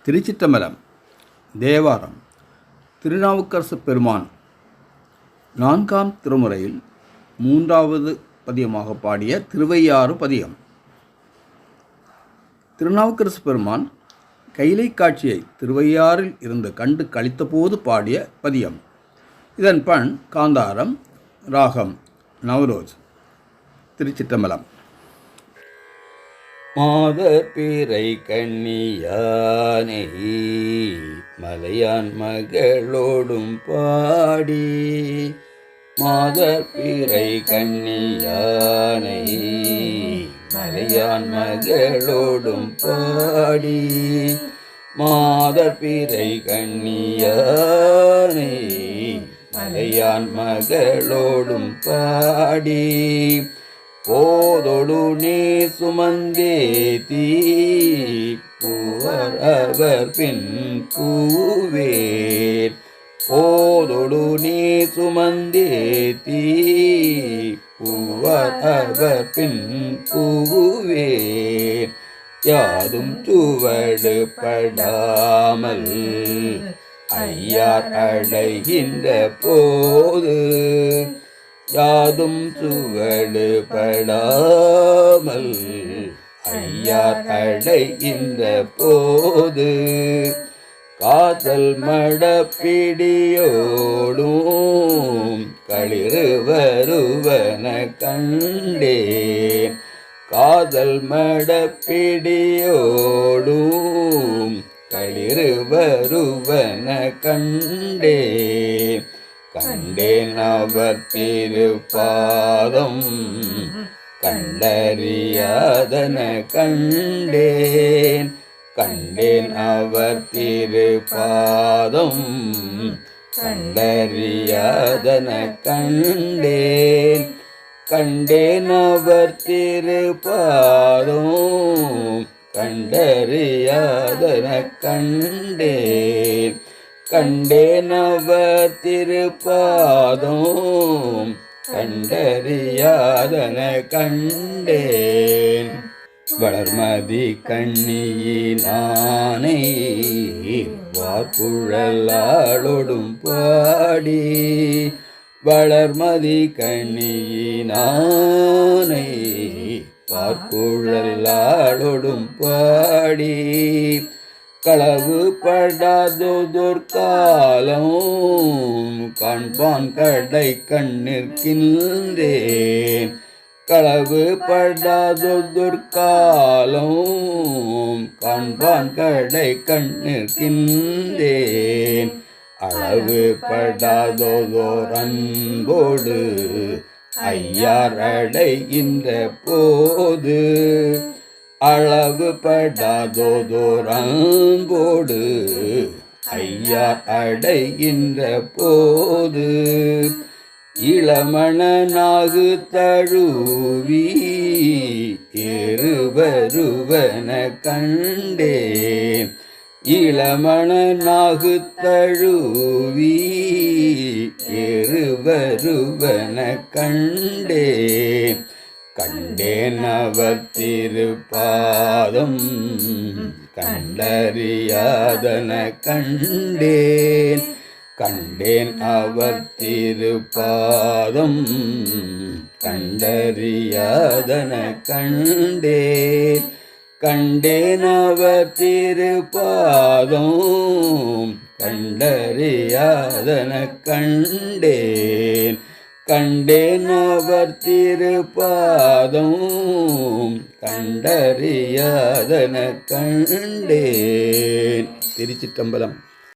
திருச்சிற்றம்பலம். தேவாரம். திருநாவுக்கரசு பெருமான் 4ஆம் திருமுறையில் 3வது பதியமாக பாடிய திருவையாறு பதியம். திருநாவுக்கரசு பெருமான் கைலை காட்சியை திருவையாறில் இருந்து கண்டு கழித்தபோது பாடிய பதியம். இதன் பண் காந்தாரம், ராகம் நவரோஜ். திருச்சிற்றம்பலம். மாதர் பிறை கண்ணியானை மலையான் மகளோடும் பாடி, மாதர் பிறை கண்ணியானை மலையான் மகளோடும் பாடி, மாதர் பிறை கண்ணியானை மலையான் மகளோடும் பாடி, போதொடு நீர் சுமந்தேத்தி பூவர் அவர் பின் பூவேர், போதொடு நீர் சுமந்தேத்தி பூவர் அவர் பின் பூவேர், யாதும் சுவடு படாமல் ஐயார் அடைகின்ற போது, யாதும் சுவடு படாமல் ஐயார் அடைகின்ற போது, காதல் மடப்பிடியோடும் களிறு வருவன கண்டேன், காதல் மடப்பிடியோடும் களிறு வருவன கண்டேன், கண்டேன் அவர் திருப்பாதம் கண்டறியாதன கண்டேன், கண்டேன் அவர் திருப்பாதம் கண்டறியாதன கண்டேன், கண்டேன் அவர் திருப்பாதம் கண்டறியாதன கண்டேன், கண்டேன் அவர் திருப்பாதம் கண்டறியாதன கண்டேன், வளர்மதி கண்ணியினானை வார்குழலாளோடும் பாடி, வளர்மதி கண்ணியினானை வார்குழலாளோடும் பாடி, களவு படாதொதொற்காலம் காண்பான் கடை கண்ணிற்கின்றேன், களவு படாதொதொற்காலம் காண்பான் கடை கண்ணிற்கின்றேன், அளவு படாதோதோர் அன்போடு ஐயார் அடைகின்ற போது, அளவு படாதோதோர் அன்போடு ஐயார் அடைகின்ற போது, இளமணனாகு தழுவி ஏறுவருவன கண்டேன், இளமணனாகு தழுவி ஏறுவருவன கண்டேன், கண்டேன் அவர் திருப்பாதம் கண்டறியாதன கண்டேன், கண்டேன் அவர் திருப்பாதம் கண்டறியாதன கண்டேன், கண்டேன் அவர் திருப்பாதம் கண்டறியாதன கண்டேன், கண்டேன் அவர் திருப்பாதம் கண்டறியாதன கண்டேன். திருச்சிற்றம்பலம்.